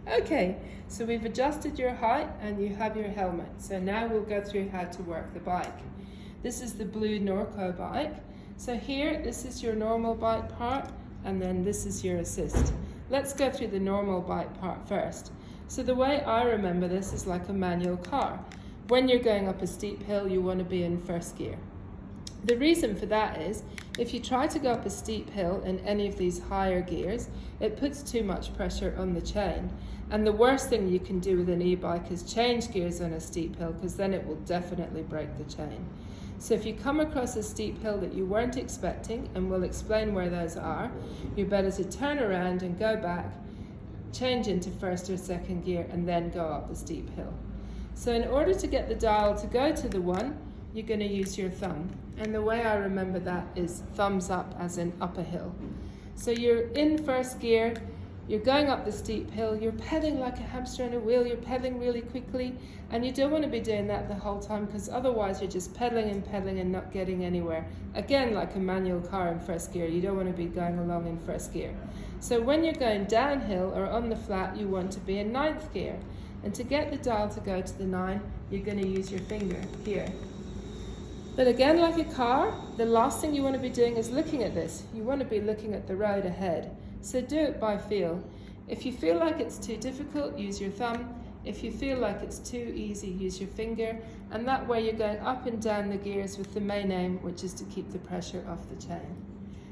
Okay, so we've adjusted your height and you have your helmet. So now we'll go through how to work the bike. This is the blue Norco bike. So here, this is your normal bike part, and then this is your assist. Let's go through the normal bike part first. So the way I remember this is like a manual car. When you're going up a steep hill, you want to be in first gear. The reason for that is, if you try to go up a steep hill in any of these higher gears, it puts too much pressure on the chain. And the worst thing you can do with an e-bike is change gears on a steep hill, because then it will definitely break the chain. So if you come across a steep hill that you weren't expecting, and we'll explain where those are, you're better to turn around and go back, change into first or second gear, and then go up the steep hill. So in order to get the dial to go to the 1, you're going to use your thumb. And the way I remember that is thumbs up, as in up a hill. So you're in first gear, you're going up the steep hill, you're pedaling like a hamster on a wheel, you're pedaling really quickly, and you don't want to be doing that the whole time, because otherwise you're just pedaling and not getting anywhere. Again, like a manual car in first gear, you don't want to be going along in first gear. So when you're going downhill or on the flat, you want to be in 9th gear. And to get the dial to go to the 9, you're going to use your finger here. But again, like a car, the last thing you want to be doing is looking at this. You want to be looking at the road ahead. So do it by feel. If you feel like it's too difficult, use your thumb. If you feel like it's too easy, use your finger. And that way you're going up and down the gears with the main aim, which is to keep the pressure off the chain.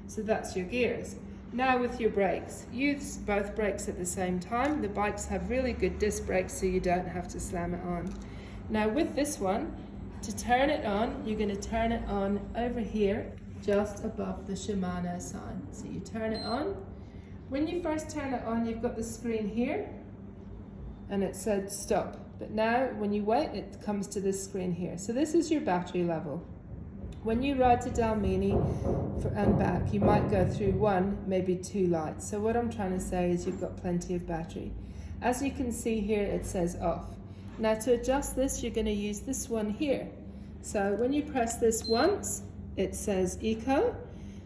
So that's your gears. Now with your brakes. Use both brakes at the same time. The bikes have really good disc brakes, so you don't have to slam it on. Now with this one, to turn it on, you're going to turn it on over here, just above the Shimano sign. So you turn it on. When you first turn it on, you've got the screen here, and it said stop. But now, when you wait, it comes to this screen here. So this is your battery level. When you ride to Dalmini and back, you might go through 1, maybe 2 lights. So what I'm trying to say is you've got plenty of battery. As you can see here, it says off. Now to adjust this, you're going to use this one here. So when you press this once, it says eco.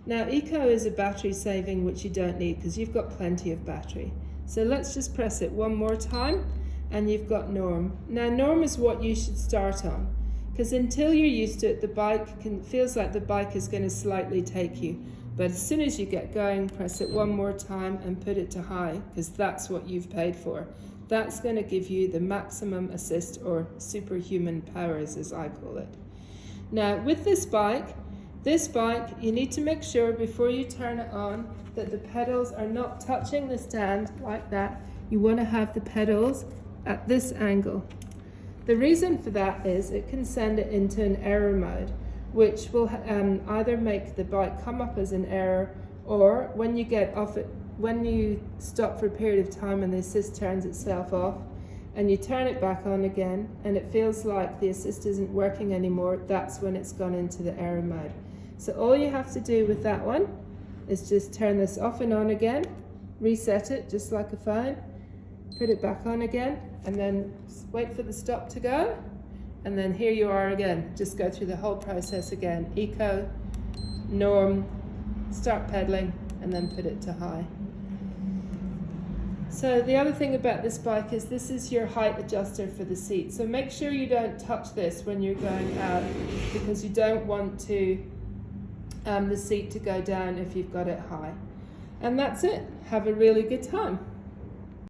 Now eco is a battery saving, which you don't need because you've got plenty of battery. So let's just press it one more time, and you've got norm. Now norm is what you should start on, because until you're used to it, the bike feels like the bike is going to slightly take you. But as soon as you get going, press it one more time and put it to high, because that's what you've paid for. That's going to give you the maximum assist, or superhuman powers as I call it. Now with this bike, you need to make sure before you turn it on that the pedals are not touching the stand like that. You want to have the pedals at this angle. The reason for that is it can send it into an error mode, which will either make the bike come up as an error, or when you get off it, when you stop for a period of time and the assist turns itself off, and you turn it back on again, and it feels like the assist isn't working anymore, that's when it's gone into the error mode. So all you have to do with that one is just turn this off and on again, reset it just like a phone, put it back on again, and then wait for the stop to go, and then here you are again. Just go through the whole process again. Eco, norm, start pedaling, and then put it to high. So the other thing about this bike is this is your height adjuster for the seat. So make sure you don't touch this when you're going out, because you don't want to the seat to go down if you've got it high. And that's it. Have a really good time.